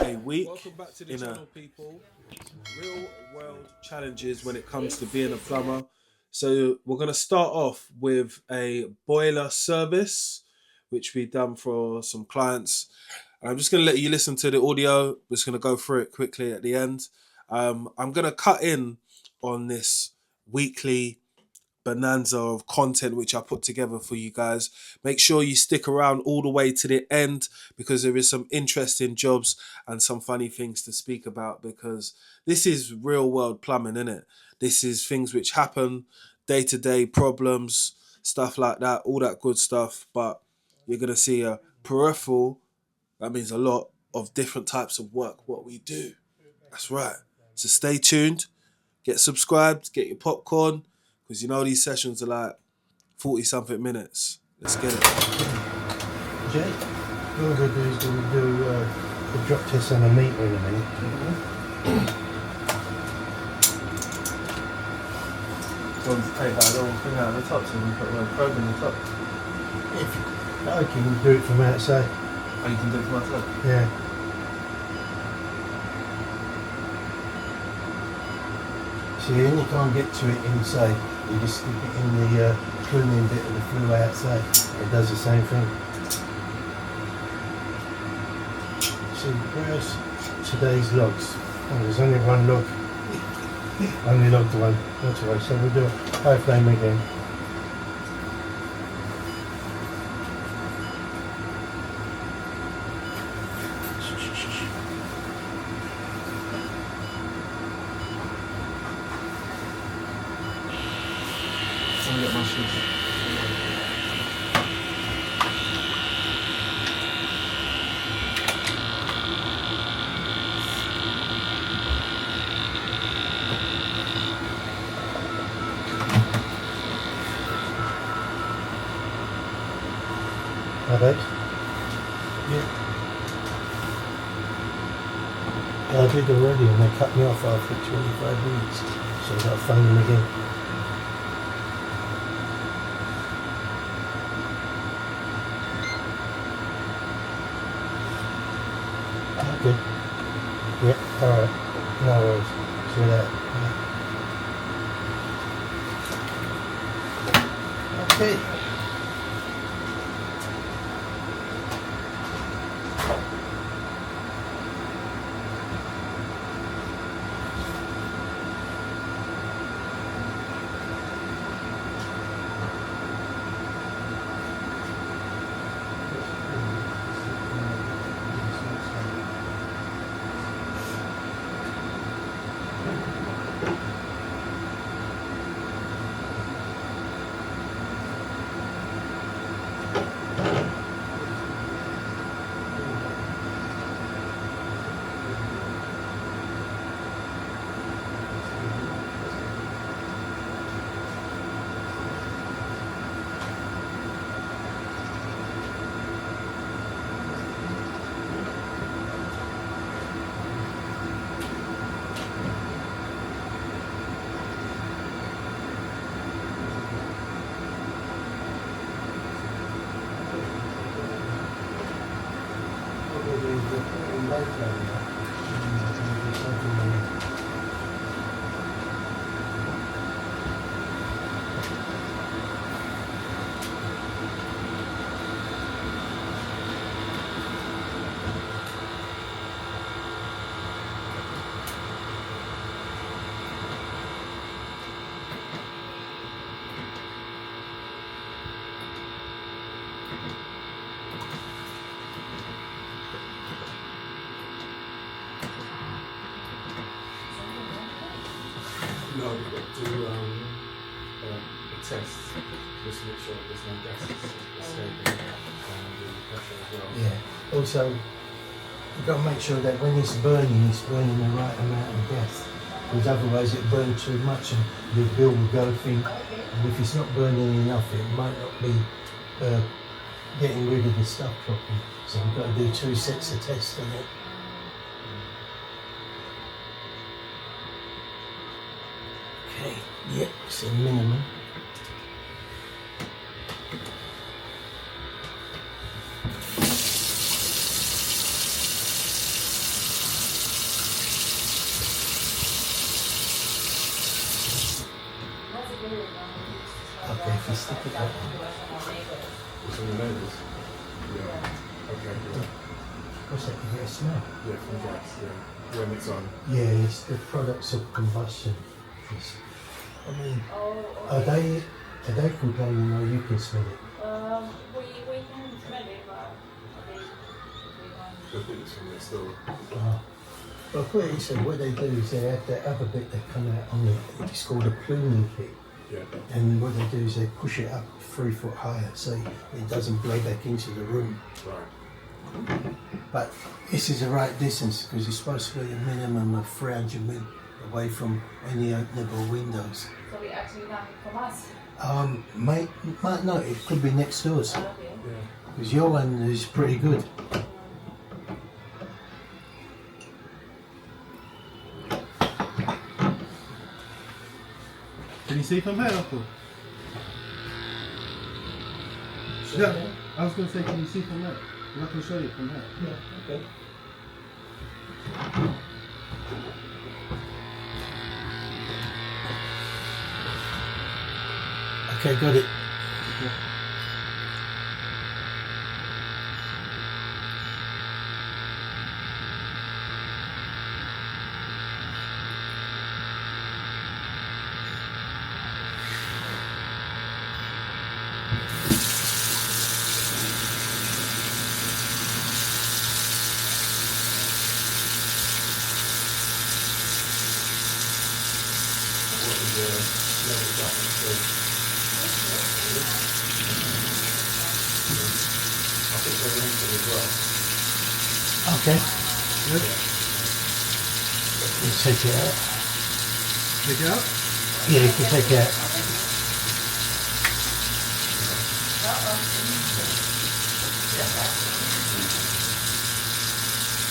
a week. Welcome back to the channel, people. Real world challenges when it comes to being a plumber. So we're going to start off with a boiler service, which we've done for some clients. I'm just going to let you listen to the audio. We're just going to go through it quickly at the end. I'm going to cut in on this weekly bonanza of content which I put together for you guys. Make sure you stick around all the way to the end because there is some interesting jobs and some funny things to speak about, because this is real world plumbing, isn't it? This is things which happen, day-to-day problems, stuff like that, all that good stuff. But you're going to see a peripheral, that means a lot of different types of work, what we do. That's right. So stay tuned, get subscribed, get your popcorn, because you know these sessions are like 40-something minutes. Let's get it. Jay, what we're going to do is we're going to do a drop test on a meter in a minute. So we'll take that little thing out of the top, so we put a probe in the top. I can do it from outside. Oh, you can do it from outside? Yeah. See, when you can't get to it inside, you just stick it in the cleaning bit of the flue outside. It does the same thing. See, where's today's logs? Oh, there's only one log. Only logged one. That's all right. So we'll do a high flame again. Let me get my shoes. Alright. Yeah. I did already and they cut me off after 25 minutes. So I've got to phone them again. Okay. Yeah, alright. No worries. See that. Yeah. Okay. No, we've got to do a test just to make sure that there's no gases escaping and the pressure as well. Yeah. Also, you've got to make sure that when it's burning the right amount of gas. Because otherwise it burns too much and your bill will go think, and if it's not burning enough, it might not be getting rid of the stuff properly. So we've got to do 2 sets of tests on it. Okay, yep, it's a minimum. Okay, if you stick it that way. It's from the neighbours. Yeah. Okay. Yeah. What's that? You get a smell? Yeah, from gas. Yeah. When it's on. Yeah, it's the products of combustion. I mean, are they complaining or you can smell it? We can smell it, but we I think it's from next door. Well, what he said, what they do is they have that other bit that come out on it. It's called a pluming kit. Yeah. And what they do is they push it up 3 foot higher so it doesn't blow back into the room. Right. But this is the right distance because it's supposed to be a minimum of 300 mil away from any openable windows. So we actually not from us. Might not, it could be next door's. Okay. Yeah. Because your one is pretty good. Can you see from here, Uncle? Yeah, I was going to say, can you see from there? I can show you from here. Yeah, okay. Okay, got it. What is the level that next door? I think they're rented as well. Okay. Good. You take it out. Take it out? Yeah, you can take it out.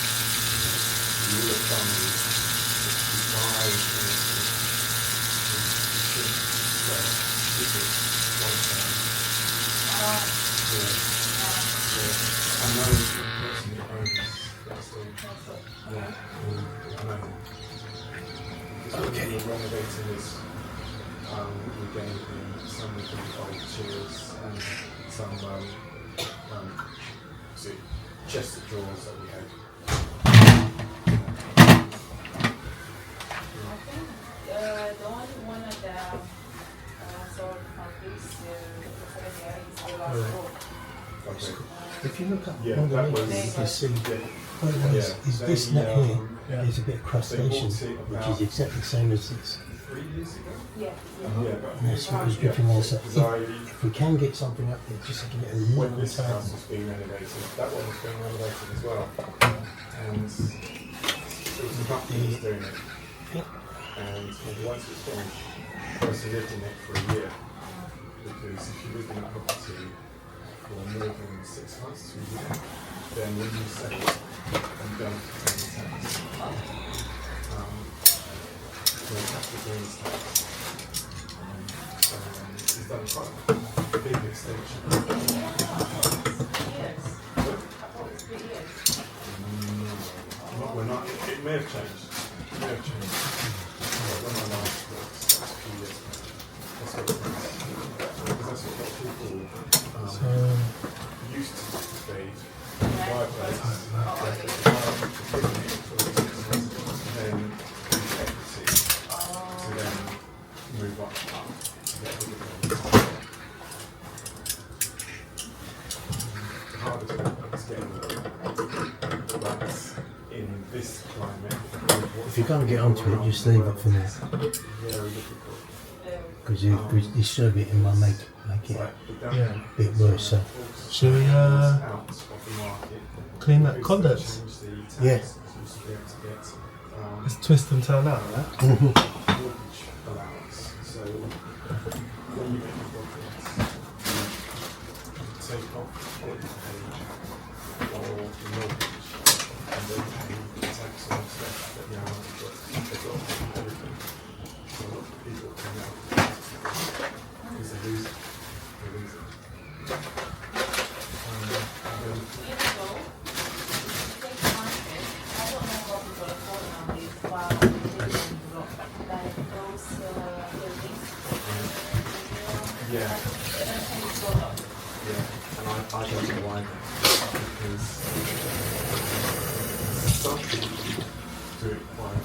You would have done 65 so this is one time. I know the person who owns that store. Yeah, I know him. Because when we were renovating this, we gave him some of the old chairs and some chest of drawers that we had. The only one of the sort of countries is the last row. Okay. If you look up Yeah, that underneath, was- you can see what it Yeah, is this they, nut here. yeah. There's a bit of crustacean, bought it which about- is exactly the same as this. 3 years ago? Yeah. Yeah, but And that's what was dripping there. So because if we can get something up there, just to get a when little this house tiny. was being renovated, that one was being renovated as well. And it was the company that was doing it. And once it's finished, the person lived in it for a year. Because if you live in a property for more than 6 months, 2 years, then when you sell it, you don't pay the tax. So you have to pay this tax. So it's done quite a big extension. Years. I thought it's 3 years. We're not, it may have changed. It may have changed. But when I last worked, that was a few years ago. That's what it was. Because that's what people used to pay fireplace. Then equity to then move up to get bigger buildings. The hardest bit is getting the but in this climate, If you're going to get onto it, just leave it for now. very difficult. Because you disturb it and might make it a bit worse. So. Should we clean that condense? Yeah. Let's twist and turn out, right? Mortgage allowance. So when you get your profits, you take off what you paid for the mortgage and then pay the tax on the stuff that you haven't got. They've got to pay everything. So a lot of people come out because they lose it. They lose it. And then Years ago, take market. I don't know how people afford nowadays, but like those buildings. Yeah. and it's so long. Yeah, and I don't know why though, because some people do it quite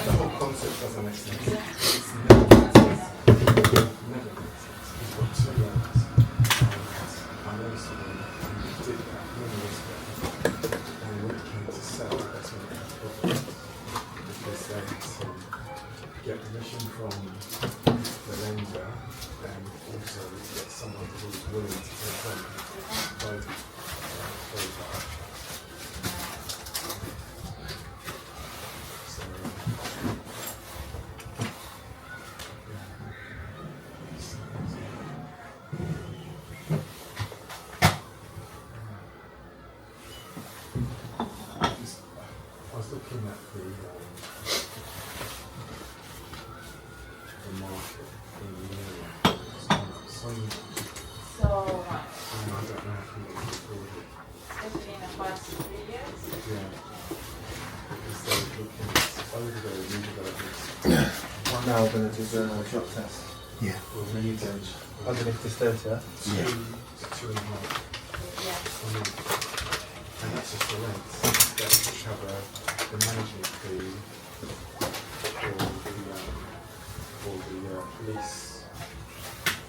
the whole concept doesn't make sense. It's never makes sense. Never makes sense. You've got 2 layers. And I know someone who did that many years ago. And when it came to sell, that's when it had problems. Because they had to get permission from the lender and also get someone who was willing to take on both. So, I was looking at the market in the area. It's gone up so much, So much, and I don't know if you can afford it. especially in the past 3 years. Yeah, because they're looking at over there, new developments. One Now we're going to do the drop test. Yeah. with mini gauge, Underneath the stairs, yeah? 2 to 2.5 Yeah. a month, and that's just the rent. That should cover the management fee for the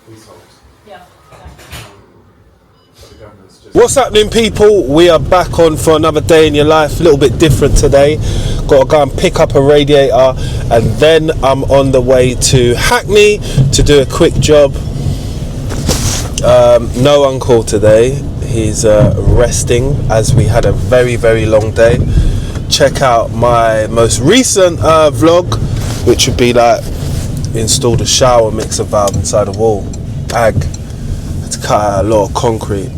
leasehold. Yeah. But the government's just What's happening, people? We are back on for another day in your life. A little bit different today. Got to go and pick up a radiator, and then I'm on the way to Hackney to do a quick job. No uncle today. He's resting as we had a very, very long day. Check out my most recent vlog, which would be like installed a shower mixer valve inside a wall. Had to cut out a lot of concrete.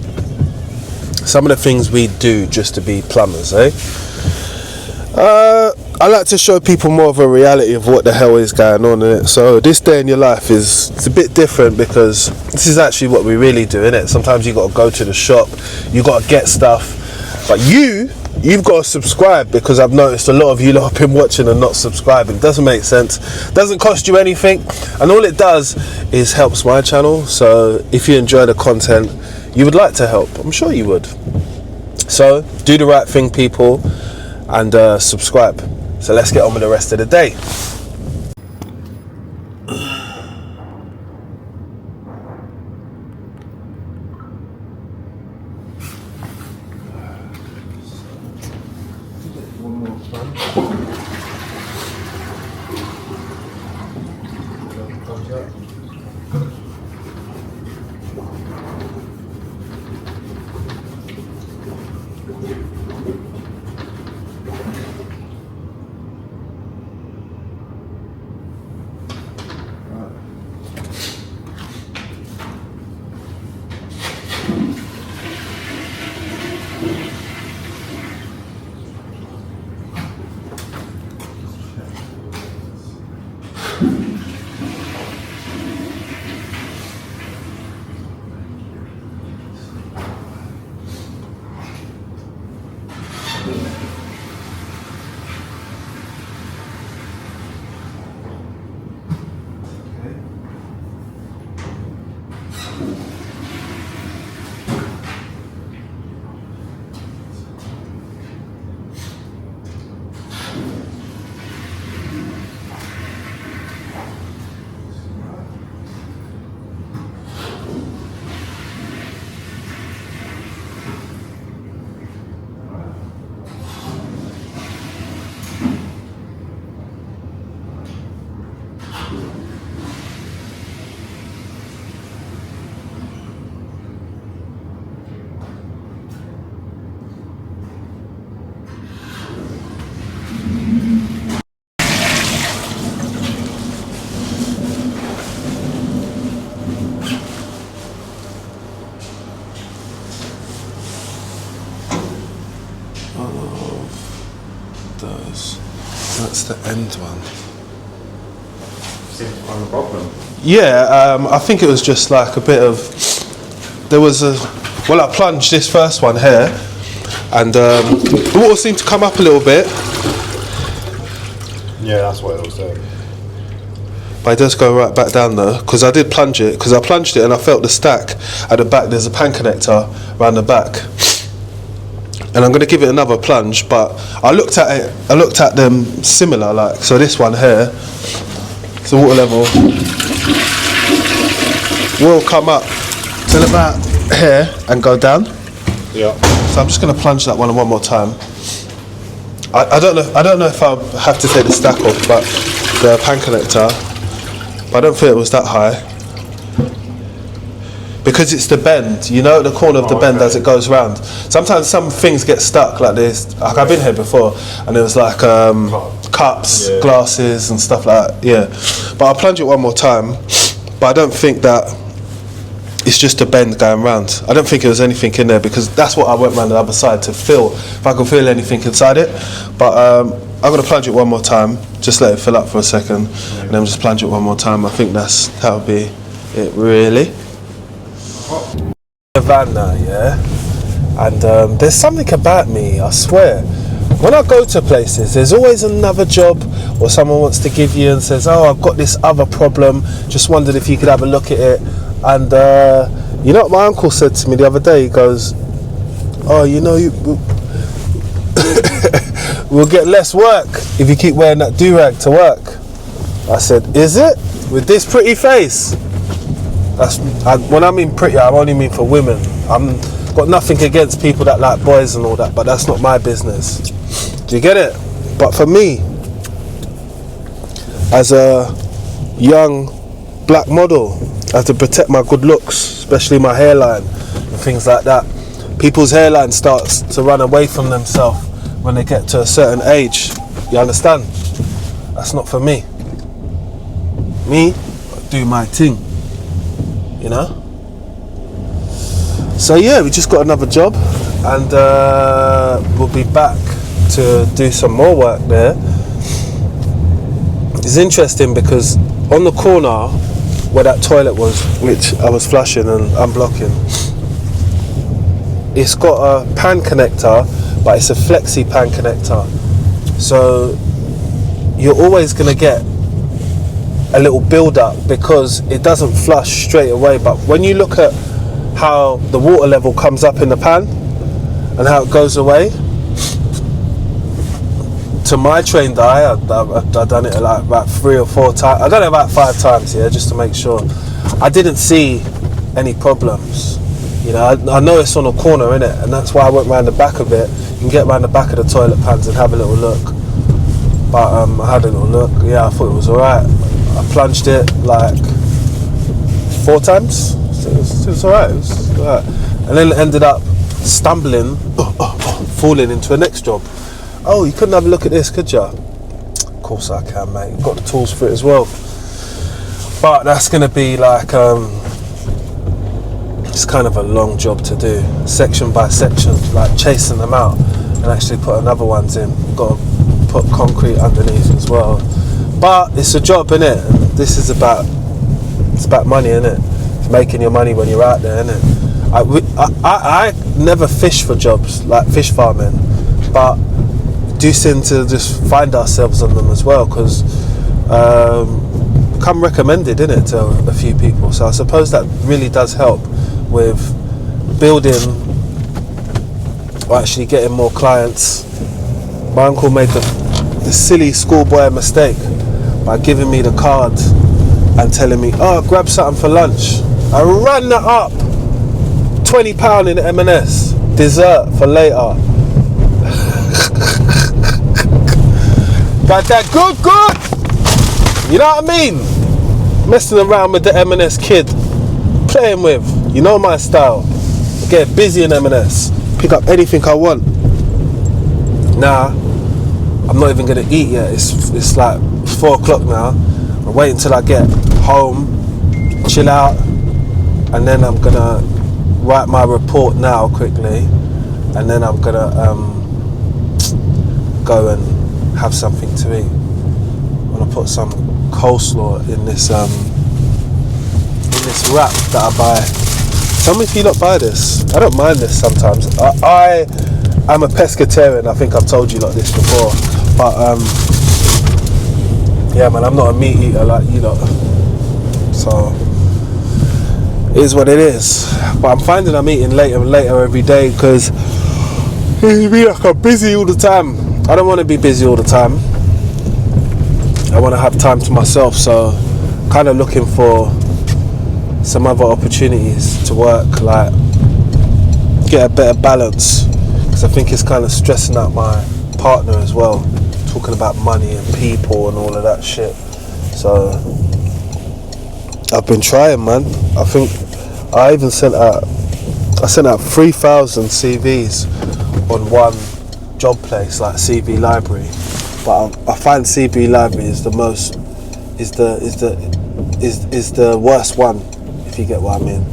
Some of the things we do just to be plumbers, eh? I like to show people more of a reality of what the hell is going on in it. So this day in your life it's a bit different because this is actually what we really do, innit? Sometimes you got to go to the shop, you got to get stuff, but you've got to subscribe, because I've noticed a lot of you lot have been watching and not subscribing. Doesn't make sense, doesn't cost you anything, and all it does is helps my channel. So if you enjoy the content, you would like to help, I'm sure you would. So do the right thing, people, and subscribe. So let's get on with the rest of the day. One more plan. Thumbs up. That's the end one. seem to find the problem. Yeah, I think it was just like a bit of, there was a, well, I plunged this first one here, and the water seemed to come up a little bit, Yeah, that's what it was doing. But it does go right back down though, because I did plunge it, because I plunged it and I felt the stack at the back. There's a pan connector around the back, and I'm going to give it another plunge. But I looked at them similar, like, so this one here, so water level will come up to about here and go down. Yeah. So I'm just going to plunge that one more time. I don't know if I have to take the stack off, but the pan connector. But I don't think it was that high. Because it's the bend, you know, the corner of the bend as it goes round. Sometimes some things get stuck like this. Like I've been here before, and it was like cups, glasses, and stuff like that. Yeah, but I'll plunge it one more time. But I don't think that it's just a bend going round. I don't think there was anything in there, because that's what I went round the other side to feel if I could feel anything inside it. But I'm gonna plunge it one more time. Just let it fill up for a second, and then just plunge it one more time. I think that'll be it, really. The van now, yeah, and there's something about me, I swear. When I go to places, there's always another job, or someone wants to give you and says, "Oh, I've got this other problem. Just wondered if you could have a look at it." And you know what my uncle said to me the other day? He goes, "Oh, you know, we'll get less work if you keep wearing that do-rag to work." I said, "Is it? With this pretty face?" When I mean pretty, I only mean for women. I'm got nothing against people that like boys and all that, but that's not my business. Do you get it? But for me, as a young black model, I have to protect my good looks, especially my hairline and things like that. People's hairline starts to run away from themselves when they get to a certain age. You understand? That's not for me. Me, I do my thing. You know? So yeah, we just got another job, and we'll be back to do some more work there. It's interesting because on the corner where that toilet was, which I was flushing and unblocking, it's got a pan connector, but it's a flexi pan connector. So you're always going to get a little build up because it doesn't flush straight away. But when you look at how the water level comes up in the pan and how it goes away, to my trained eye, I've done it like about 3 or 4 times. I've done it about 5 times, yeah, just to make sure. I didn't see any problems. You know, I know it's on a corner, innit, and that's why I went round the back of it. You can get round the back of the toilet pans and have a little look. But I had a little look. Yeah, I thought it was alright. I plunged it like 4 times. So it was alright. It was alright. And then it ended up stumbling, falling into a next job. "Oh, you couldn't have a look at this, could you?" Of course I can, mate. You've got the tools for it as well. But that's going to be like, it's kind of a long job to do, section by section, like chasing them out and actually put another ones in. You've got to put concrete underneath as well. But it's a job, innit? This is about money, innit? It's making your money when you're out there, innit? I never fish for jobs like fish farming, but do seem to just find ourselves on them as well, because come recommended, innit, to a few people. So I suppose that really does help with building or actually getting more clients. My uncle made the silly schoolboy mistake by giving me the card and telling me, "Oh, grab something for lunch." I ran that up, £20 in M&S, dessert for later. Got that good. You know what I mean? Messing around with the M&S kid, playing with. You know my style. I get busy in M&S. Pick up anything I want. Nah, I'm not even gonna eat yet. It's like 4 o'clock now. I'm waiting till I get home, chill out, and then I'm gonna write my report now quickly, and then I'm gonna go and have something to eat. I'm gonna put some coleslaw in this wrap that I buy. Tell me if you not buy this. I don't mind this sometimes. I'm a pescatarian. I think I've told you like this before, but Yeah, man, I'm not a meat eater like you lot. So, it is what it is. But I'm finding I'm eating later and later every day because it's me like I'm busy all the time. I don't want to be busy all the time. I want to have time to myself. So, kind of looking for some other opportunities to work, like get a better balance. Because I think it's kind of stressing out my partner as well. Talking about money and people and all of that shit. So, I've been trying, man. I think I even sent out 3,000 CVs on one job place, like CV Library. But I find CV Library is the most is the worst one, if you get what I mean.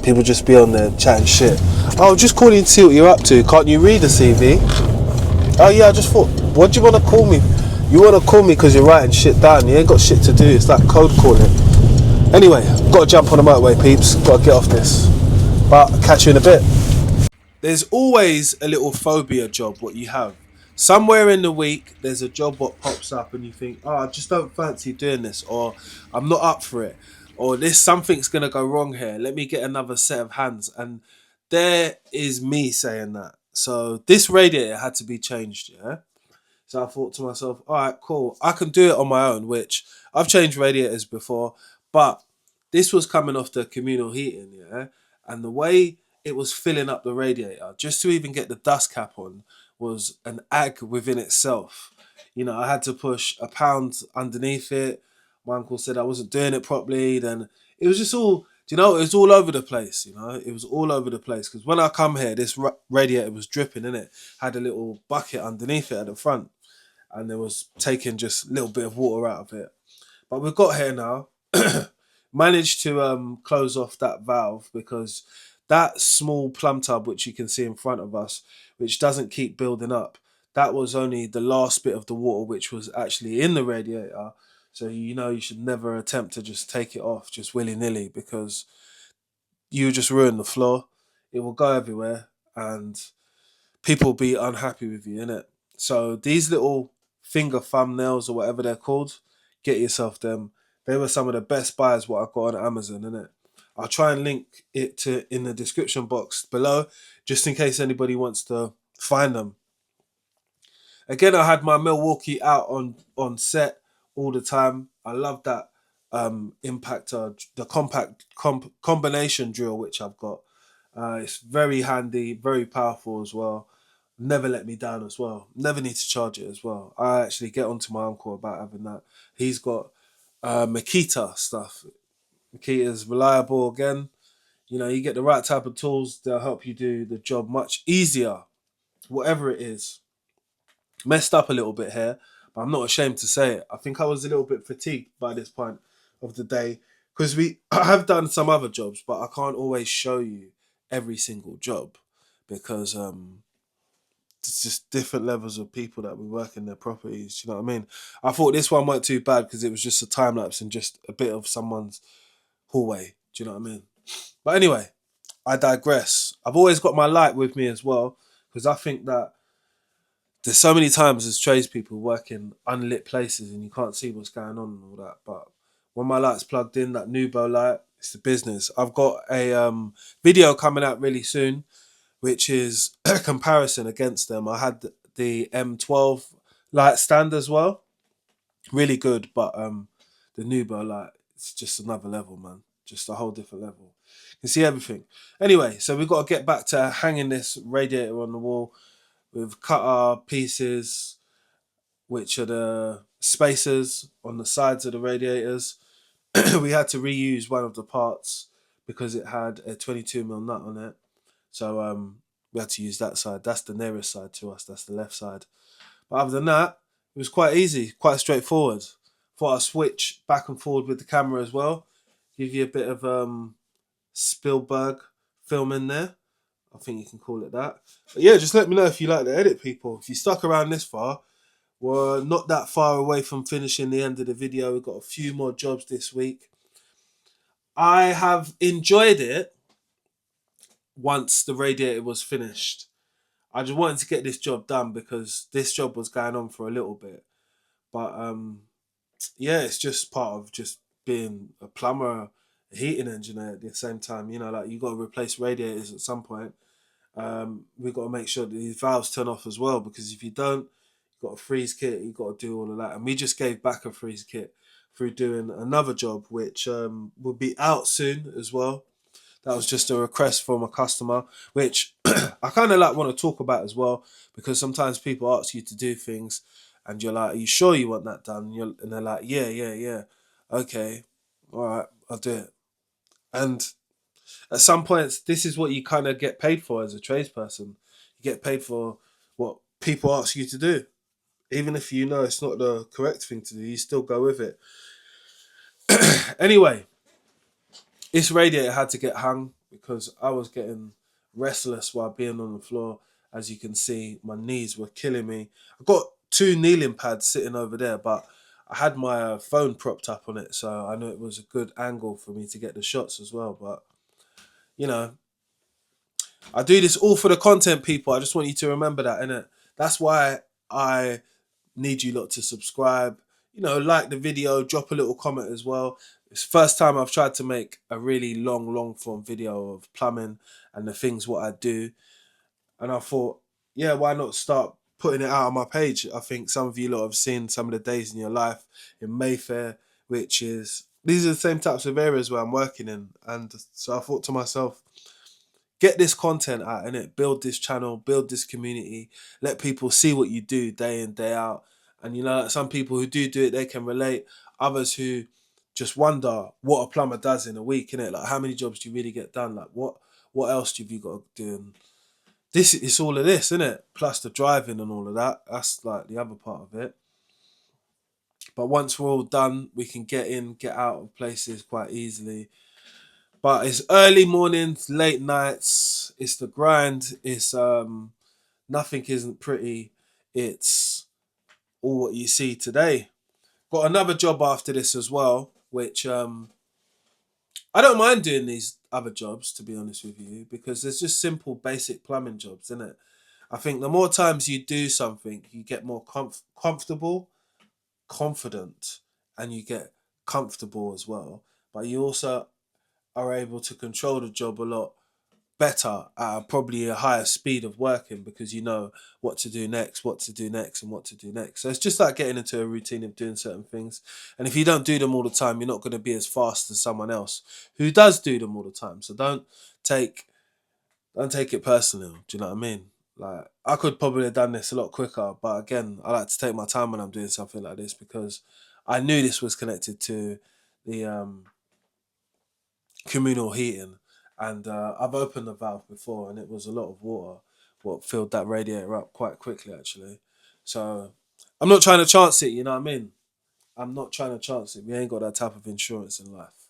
People just be on there chatting shit. Oh, just calling to see what you're up to. Can't you read a CV? Oh yeah, I just thought, what do you want to call me? You want to call me because you're writing shit down. You ain't got shit to do. It's like cold calling. Anyway, got to jump on the motorway, peeps. Got to get off this. But I'll catch you in a bit. There's always a little phobia job what you have. Somewhere in the week, there's a job what pops up and you think, oh, I just don't fancy doing this, or I'm not up for it, or this something's gonna go wrong here. Let me get another set of hands. And there is me saying that. So this radiator had to be changed, yeah. So I thought to myself, all right, cool. I can do it on my own, which I've changed radiators before, but this was coming off the communal heating, yeah. And the way it was filling up the radiator, just to even get the dust cap on, was an ag within itself. You know, I had to push a pound underneath it. My uncle said I wasn't doing it properly. Then it was just all, you know, it was all over the place. You know, it was all over the place. Because when I come here, this radiator was dripping in it. Had a little bucket underneath it at the front, and there was taking just a little bit of water out of it. But we've got here now. Managed to close off that valve because that small plum tub which you can see in front of us, which doesn't keep building up, that was only the last bit of the water which was actually in the radiator. So you know you should never attempt to just take it off just willy-nilly, because you just ruin the floor. It will go everywhere and people be unhappy with you, innit? So these little finger thumbnails or whatever they're called, get yourself them. They were some of the best buys what I got on Amazon, innit? I'll try and link it to in the description box below, just in case anybody wants to find them. Again, I had my Milwaukee out on set all the time. I love that impactor, the compact combination drill which I've got. It's very handy, very powerful as well. Never let me down as well. Never need to charge it as well. I actually get onto my uncle about having that. He's got Makita stuff. Makita's reliable again. You know, you get the right type of tools, they'll help you do the job much easier, whatever it is. Messed up a little bit here, but I'm not ashamed to say it. I think I was a little bit fatigued by this point of the day because I have done some other jobs, but I can't always show you every single job because it's just different levels of people that we work in their properties. You know what I mean? I thought this one weren't too bad because it was just a time lapse and just a bit of someone's hallway. Do you know what I mean? But anyway, I digress. I've always got my light with me as well because I think that there's so many times as tradespeople work in unlit places and you can't see what's going on and all that. But when my light's plugged in, that Nubo light, it's the business. I've got a video coming out really soon, which is a comparison against them. I had the M12 light stand as well. Really good, but the Nubo light, it's just another level, man. Just a whole different level. You can see everything. Anyway, so we've got to get back to hanging this radiator on the wall. We've cut our pieces, which are the spacers on the sides of the radiators. We had to reuse one of the parts because it had a 22mm nut on it. So we had to use that side. That's the nearest side to us. That's the left side. But other than that, it was quite easy, quite straightforward. Thought I'd switch back and forward with the camera as well. Give you a bit of Spielberg film in there. I think you can call it that. But yeah, just let me know if you like the edit, people. If you stuck around this far, we're not that far away from finishing the end of the video. We've got a few more jobs this week. I have enjoyed it once the radiator was finished. I just wanted to get this job done because this job was going on for a little bit. But yeah, it's just part of just being a plumber, a heating engineer at the same time. You know, like you got to replace radiators at some point. We've got to make sure that these valves turn off as well, because if you don't, you've got a freeze kit, you've got to do all of that. And we just gave back a freeze kit through doing another job, which will be out soon as well. That was just a request from a customer, which I kind of like want to talk about as well, because sometimes people ask you to do things, and you're like, "Are you sure you want that done?" And they're like, "Yeah, yeah, yeah, okay, all right, I'll do it." And at some points, this is what you kind of get paid for as a tradesperson. You get paid for what people ask you to do, even if you know it's not the correct thing to do. You still go with it. Anyway, this radiator had to get hung because I was getting restless while being on the floor. As you can see, my knees were killing me. I got two kneeling pads sitting over there, but I had my phone propped up on it, so I knew it was a good angle for me to get the shots as well. But you know, I do this all for the content, people. I just want you to remember that, innit? That's why I need you lot to subscribe. You know, like the video, drop a little comment as well. It's the first time I've tried to make a really long form video of plumbing and the things what I do. And I thought, yeah, why not start putting it out on my page? I think some of you lot have seen some of the days in your life in Mayfair, which is, these are the same types of areas where I'm working in. And so I thought to myself, get this content out and it, build this channel, build this community, let people see what you do day in, day out. And you know, some people who do it, they can relate. Others who just wonder what a plumber does in a week, innit? Like, how many jobs do you really get done? Like, what else have you got to do? And this is all of this, innit? Plus the driving and all of that. That's like the other part of it. But once we're all done, we can get in, get out of places quite easily. But it's early mornings, late nights. It's the grind. It's nothing isn't pretty. It's all what you see today. Got another job after this as well, which I don't mind doing these other jobs, to be honest with you, because there's just simple, basic plumbing jobs, isn't it? I think the more times you do something, you get more comfortable, confident, and you get comfortable as well. But you also are able to control the job a lot better at probably a higher speed of working, because you know what to do next, what to do next, and what to do next. So it's just like getting into a routine of doing certain things. And if you don't do them all the time, you're not going to be as fast as someone else who does do them all the time. So take don't take it personal. Do you know what I mean? Like, I could probably have done this a lot quicker, but again, I like to take my time when I'm doing something like this, because I knew this was connected to the communal heating, and I've opened the valve before, and it was a lot of water what filled that radiator up quite quickly, actually. So I'm not trying to chance it, you know what I mean? I'm not trying to chance it. We ain't got that type of insurance in life.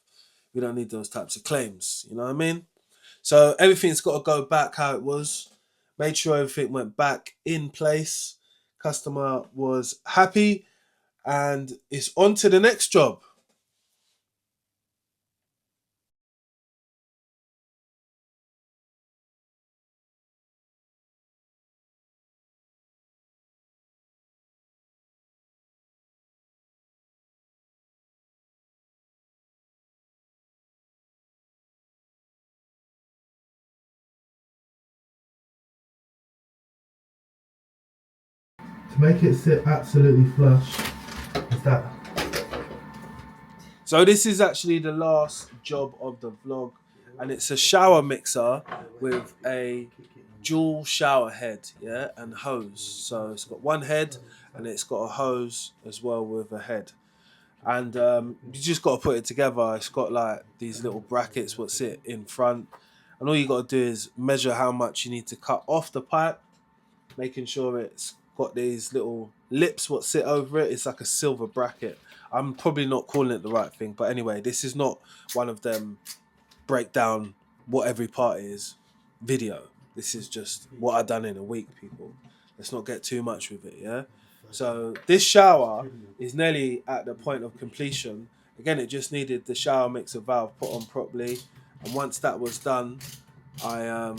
We don't need those types of claims, you know what I mean? So everything's got to go back how it was. Made sure everything went back in place. Customer was happy, and it's on to the next job. To make it sit absolutely flush, is that So this is actually the last job of the vlog, and it's a shower mixer with a dual shower head, yeah, and hose. So it's got one head and it's got a hose as well with a head. And you just got to put it together. It's got like these little brackets what sit in front, and all you got to do is measure how much you need to cut off the pipe, making sure it's got these little lips what sit over it. It's like a silver bracket. I'm probably not calling it the right thing, but anyway, this is not one of them break down what every part is video. This is just what I done in a week, people. Let's not get too much with it, yeah? So this shower is nearly at the point of completion. Again, it just needed the shower mixer valve put on properly. And once that was done, I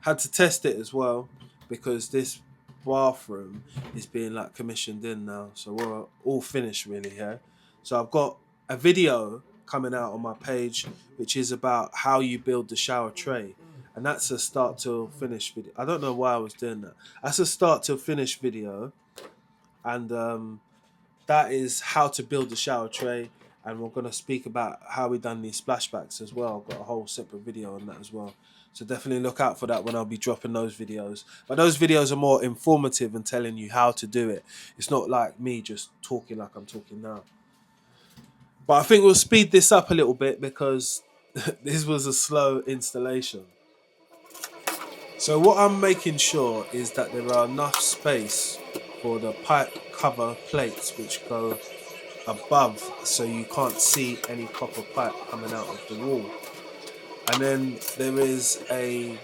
had to test it as well, because this bathroom is being like commissioned in now. So we're all finished really here. So I've got a video coming out on my page, which is about how you build the shower tray. And that's a start to finish video. I don't know why I was doing that. That's a start to finish video. And that is how to build the shower tray. And we're going to speak about how we done these splashbacks as well. I've got a whole separate video on that as well. So definitely look out for that when I'll be dropping those videos. But those videos are more informative and telling you how to do it. It's not like me just talking like I'm talking now. But I think we'll speed this up a little bit because this was a slow installation. So what I'm making sure is that there are enough space for the pipe cover plates which go above, so you can't see any copper pipe coming out of the wall. And then there is a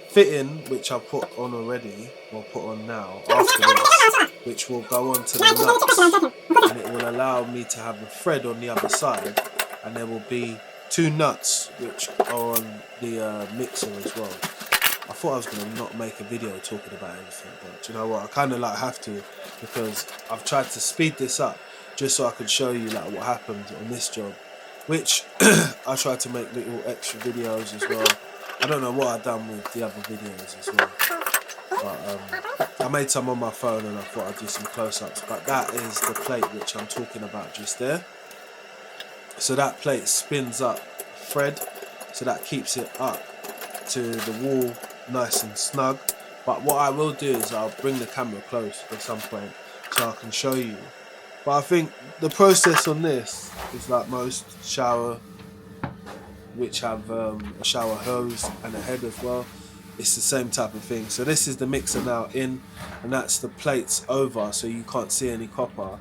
fitting which I put on already, or put on now after this, which will go on to the nuts, and it will allow me to have a thread on the other side, and there will be 2 nuts which are on the mixer as well. I thought I was going to not make a video talking about everything, but do you know what, I kind of like have to, because I've tried to speed this up just so I could show you like what happened on this job, which I tried to make little extra videos as well. I don't know what I've done with the other videos as well, but I made some on my phone and I thought I'd do some close-ups. But that is the plate which I'm talking about just there. So that plate spins up thread, so that keeps it up to the wall nice and snug. But what I will do is I'll bring the camera close at some point so I can show you. But I think the process on this is like most shower which have a shower hose and a head as well. It's the same type of thing. So this is the mixer now in, and that's the plates over, so you can't see any copper.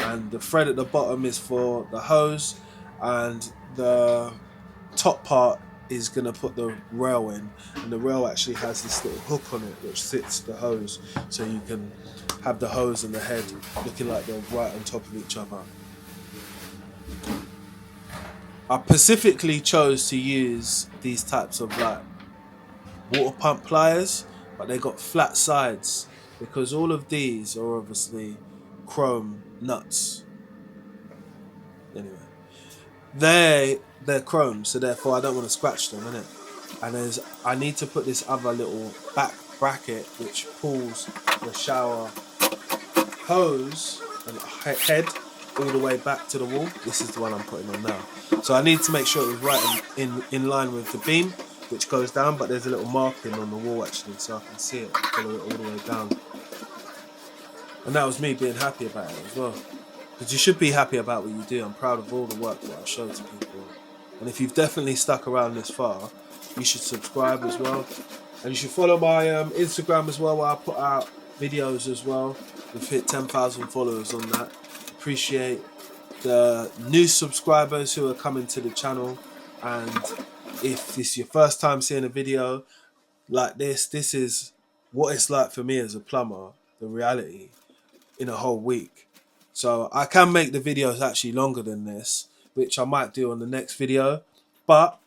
And the thread at the bottom is for the hose, and the top part is going to put the rail in, and the rail actually has this little hook on it which sits the hose, so you can have the hose and the head looking like they're right on top of each other. I specifically chose to use these types of like water pump pliers, but they got flat sides because all of these are obviously chrome nuts. Anyway, they're chrome, so therefore I don't want to scratch them, innit? And I need to put this other little back bracket which pulls the shower hose and head all the way back to the wall. This is the one I'm putting on now. So I need to make sure it was right in line with the beam which goes down, but there's a little marking on the wall actually, so I can see it and follow it all the way down. And that was me being happy about it as well. Because you should be happy about what you do. I'm proud of all the work that I've shown to people. And if you've definitely stuck around this far, you should subscribe as well. And you should follow my Instagram as well, where I put out videos as well. We've hit 10,000 followers on that. Appreciate the new subscribers who are coming to the channel. And if this is your first time seeing a video like this is what it's like for me as a plumber, the reality, in a whole week. So I can make the videos actually longer than this, which I might do on the next video. But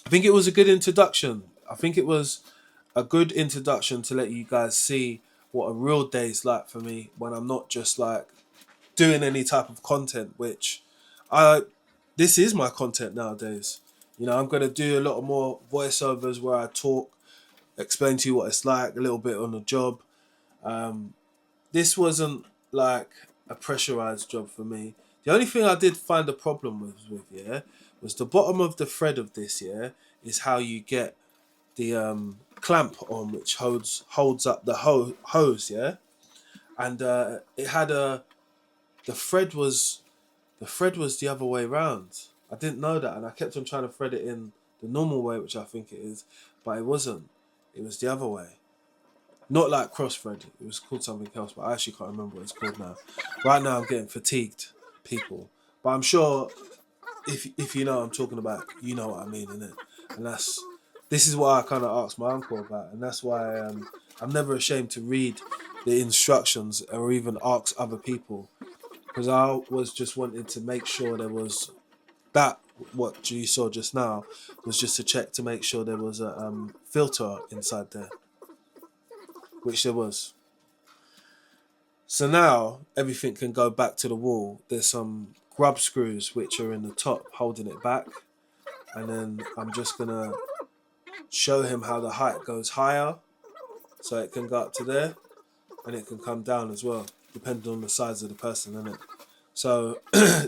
I think it was a good introduction. I think it was a good introduction to let you guys see what a real day is like for me when I'm not just like doing any type of content, which this is my content nowadays. You know, I'm going to do a lot more voiceovers where I talk, explain to you what it's like, a little bit on the job. This wasn't like a pressurized job for me. The only thing I did find a problem with was the bottom of the thread of this is how you get the clamp on which holds up the hose, and it had the thread was the other way around. I didn't know that, and I kept on trying to thread it in the normal way, which I think it is, but it wasn't. It was the other way. Not like cross thread. It was called something else, but I actually can't remember what it's called now. Right now I'm getting fatigued, people. But I'm sure if you know what I'm talking about, you know what I mean, innit? And this is what I kind of asked my uncle about, and that's why I'm never ashamed to read the instructions or even ask other people, because I was just wanting to make sure there was that what you saw just now was just to check to make sure there was a filter inside there, which there was. So now everything can go back to the wall. There's some grub screws which are in the top holding it back. And then I'm just going to show him how the height goes higher. So it can go up to there and it can come down as well, depending on the size of the person, innit? So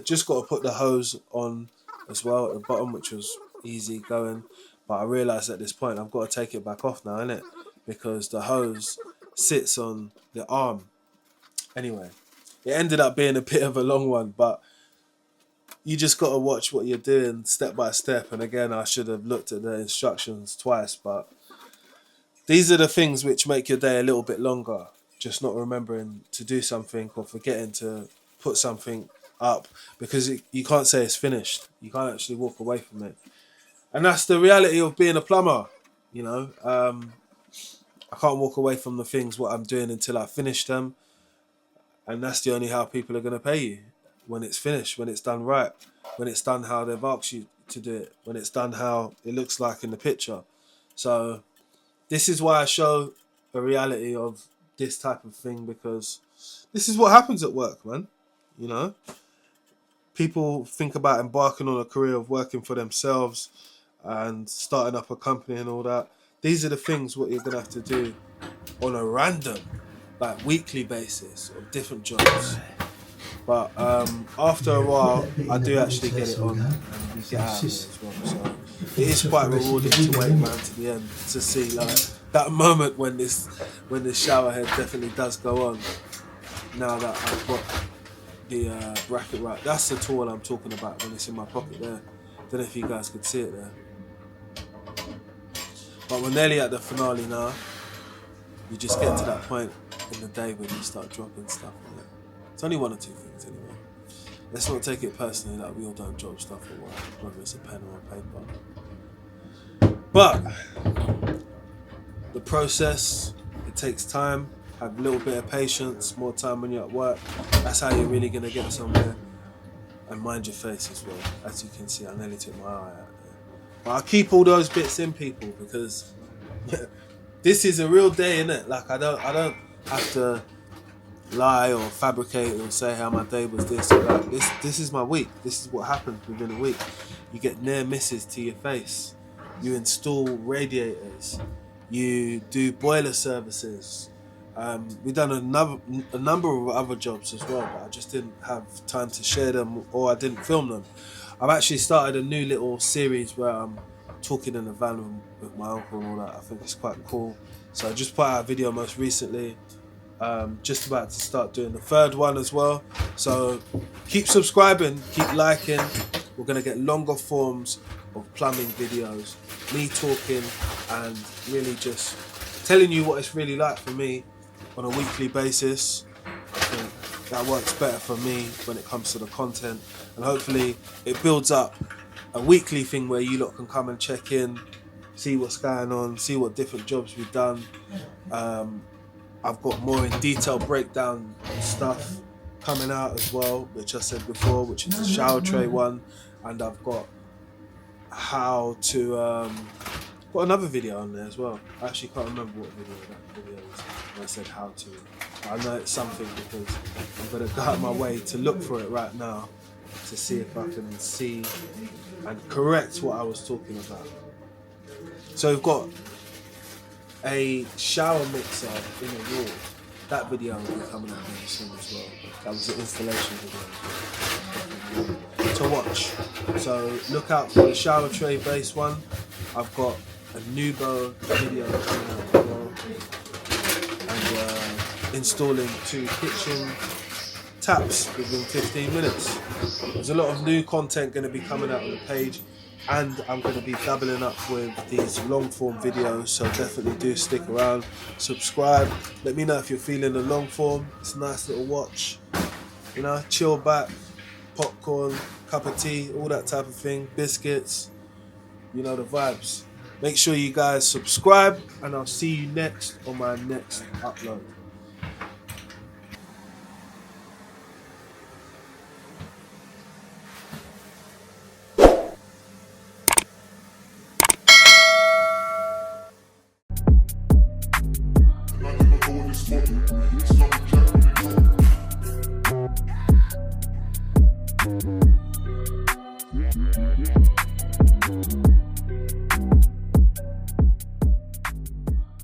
just got to put the hose on as well at the bottom, which was easy going. But I realised at this point I've got to take it back off now, innit? Because the hose sits on the arm. Anyway, it ended up being a bit of a long one, but you just got to watch what you're doing step by step. And again, I should have looked at the instructions twice, but these are the things which make your day a little bit longer. Just not remembering to do something or forgetting to put something up, because you can't say it's finished. You can't actually walk away from it. And that's the reality of being a plumber, you know. I can't walk away from the things what I'm doing until I finish them. And that's the only how people are going to pay you. When it's finished, when it's done right, when it's done how they've asked you to do it, when it's done how it looks like in the picture. So this is why I show a reality of this type of thing, because this is what happens at work, man. You know, people think about embarking on a career of working for themselves and starting up a company and all that. These are the things what you're going to have to do on a random, like weekly basis of different jobs. But after a while, I do actually get it on and we get out of it as well. So it is quite rewarding to wait man to the end to see like that moment when this shower head definitely does go on. Now that I've got the bracket right, that's the tool I'm talking about when it's in my pocket there. Don't know if you guys could see it there. But we're nearly at the finale now. You just get to that point in the day when you start dropping stuff. Right? It's only one or two things anyway. Let's not take it personally that we all don't drop stuff or whether it's a pen or a paper. But the process, it takes time. Have a little bit of patience, more time when you're at work. That's how you're really going to get somewhere. And mind your face as well. As you can see, I nearly took my eye out there. But I keep all those bits in, people, because this is a real day, innit? Like I don't have to lie or fabricate or say how my day was this or that. This is my week. This is what happens within a week. You get near misses to your face. You install radiators. You do boiler services. We've done a number of other jobs as well, but I just didn't have time to share them, or I didn't film them. I've actually started a new little series where I'm talking in the van with my uncle and all that. I think it's quite cool. So I just put out a video most recently. Just about to start doing the third one as well. So keep subscribing, keep liking. We're going to get longer forms of plumbing videos. Me talking and really just telling you what it's really like for me on a weekly basis. I think that works better for me when it comes to the content. And hopefully it builds up a weekly thing where you lot can come and check in, see what's going on, see what different jobs we've done. I've got more in detail breakdown stuff coming out as well, which I said before, which is the shower tray one. And I've got how to, got another video on there as well. I actually can't remember what that video is. I said how to. I know it's something because I'm going to go out of my way to look for it right now to see if I can see and correct what I was talking about. So we've got a shower mixer in a wall. That video will be coming up very soon as well. That was the installation video to watch. So look out for the shower tray base one. I've got a Nubo video coming out as well. And installing 2 kitchen taps within 15 minutes. There's a lot of new content going to be coming out on the page. And I'm going to be doubling up with these long form videos, so definitely do stick around, subscribe, let me know if you're feeling the long form. It's a nice little watch, you know, chill back, popcorn, cup of tea, all that type of thing, biscuits, you know the vibes. Make sure you guys subscribe and I'll see you next on my next upload. It's not